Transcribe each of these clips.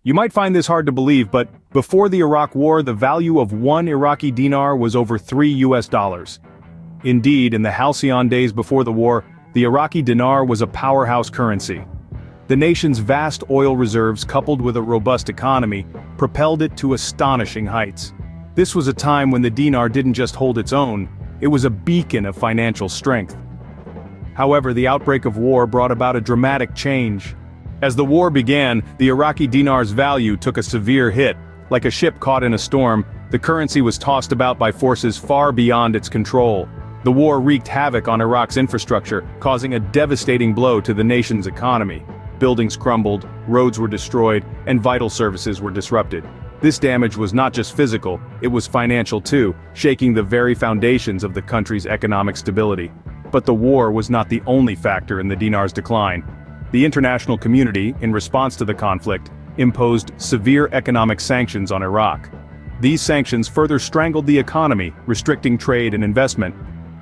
You might find this hard to believe, but before the Iraq War, the value of one Iraqi dinar was over $3. Indeed, in the halcyon days before the war, the Iraqi dinar was a powerhouse currency. The nation's vast oil reserves, coupled with a robust economy, propelled it to astonishing heights. This was a time when the dinar didn't just hold its own, it was a beacon of financial strength. However, the outbreak of war brought about a dramatic change. As the war began, the Iraqi dinar's value took a severe hit. Like a ship caught in a storm, the currency was tossed about by forces far beyond its control. The war wreaked havoc on Iraq's infrastructure, causing a devastating blow to the nation's economy. Buildings crumbled, roads were destroyed, and vital services were disrupted. This damage was not just physical, it was financial too, shaking the very foundations of the country's economic stability. But the war was not the only factor in the dinar's decline. The international community, in response to the conflict, imposed severe economic sanctions on Iraq. These sanctions further strangled the economy, restricting trade and investment.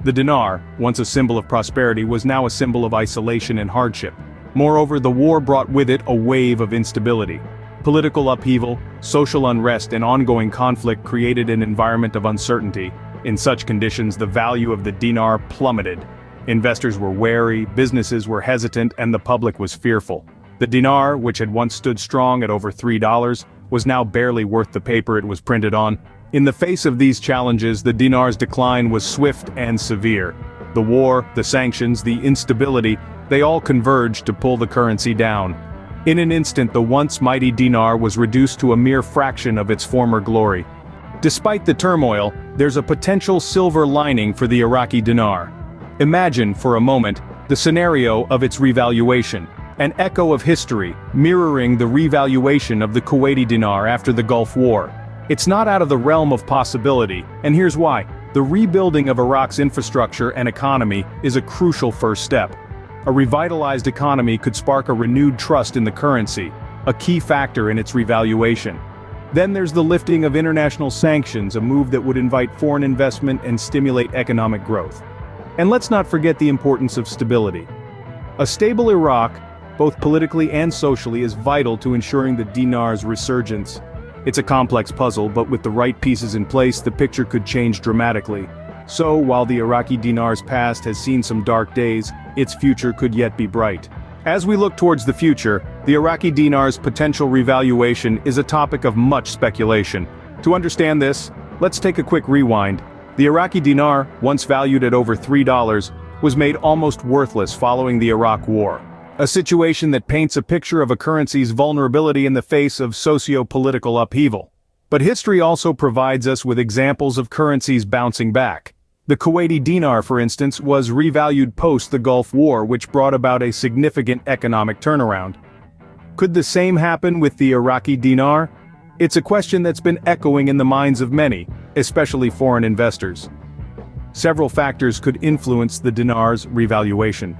The dinar, once a symbol of prosperity, was now a symbol of isolation and hardship. Moreover, the war brought with it a wave of instability. Political upheaval, social unrest, and ongoing conflict created an environment of uncertainty. In such conditions, the value of the dinar plummeted. Investors were wary, businesses were hesitant, and the public was fearful. The dinar, which had once stood strong at over $3, was now barely worth the paper it was printed on. In the face of these challenges, the dinar's decline was swift and severe. The war, the sanctions, the instability, they all converged to pull the currency down. In an instant, the once mighty dinar was reduced to a mere fraction of its former glory. Despite the turmoil, there's a potential silver lining for the Iraqi dinar. Imagine, for a moment, the scenario of its revaluation, an echo of history, mirroring the revaluation of the Kuwaiti dinar after the Gulf War. It's not out of the realm of possibility, and here's why. The rebuilding of Iraq's infrastructure and economy is a crucial first step. A revitalized economy could spark a renewed trust in the currency, a key factor in its revaluation. Then there's the lifting of international sanctions, a move that would invite foreign investment and stimulate economic growth. And let's not forget the importance of stability. A stable Iraq, both politically and socially, is vital to ensuring the dinar's resurgence. It's a complex puzzle, but with the right pieces in place, the picture could change dramatically. So, while the Iraqi dinar's past has seen some dark days, its future could yet be bright. As we look towards the future, the Iraqi dinar's potential revaluation is a topic of much speculation. To understand this, let's take a quick rewind. The Iraqi dinar, once valued at over $3, was made almost worthless following the Iraq War. A situation that paints a picture of a currency's vulnerability in the face of socio-political upheaval. But history also provides us with examples of currencies bouncing back. The Kuwaiti dinar, for instance, was revalued post the Gulf War, which brought about a significant economic turnaround. Could the same happen with the Iraqi dinar? It's a question that's been echoing in the minds of many, especially foreign investors. Several factors could influence the dinar's revaluation.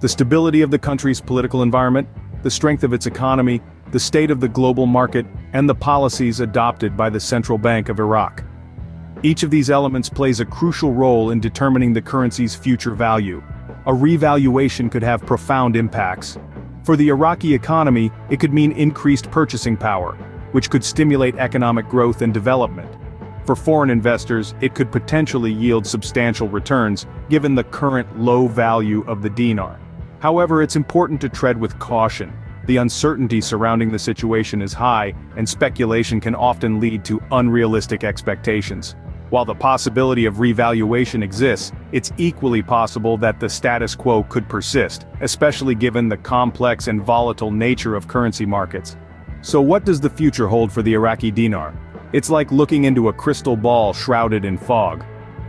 The stability of the country's political environment, the strength of its economy, the state of the global market, and the policies adopted by the Central Bank of Iraq. Each of these elements plays a crucial role in determining the currency's future value. A revaluation could have profound impacts. For the Iraqi economy, it could mean increased purchasing power, which could stimulate economic growth and development. For foreign investors, it could potentially yield substantial returns, given the current low value of the dinar. However, it's important to tread with caution. The uncertainty surrounding the situation is high, and speculation can often lead to unrealistic expectations. While the possibility of revaluation exists, it's equally possible that the status quo could persist, especially given the complex and volatile nature of currency markets. So what does the future hold for the Iraqi dinar? It's like looking into a crystal ball shrouded in fog.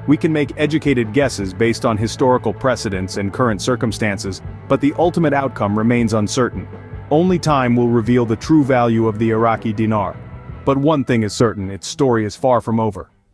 We can make educated guesses based on historical precedents and current circumstances, but the ultimate outcome remains uncertain. Only time will reveal the true value of the Iraqi dinar. But one thing is certain, its story is far from over.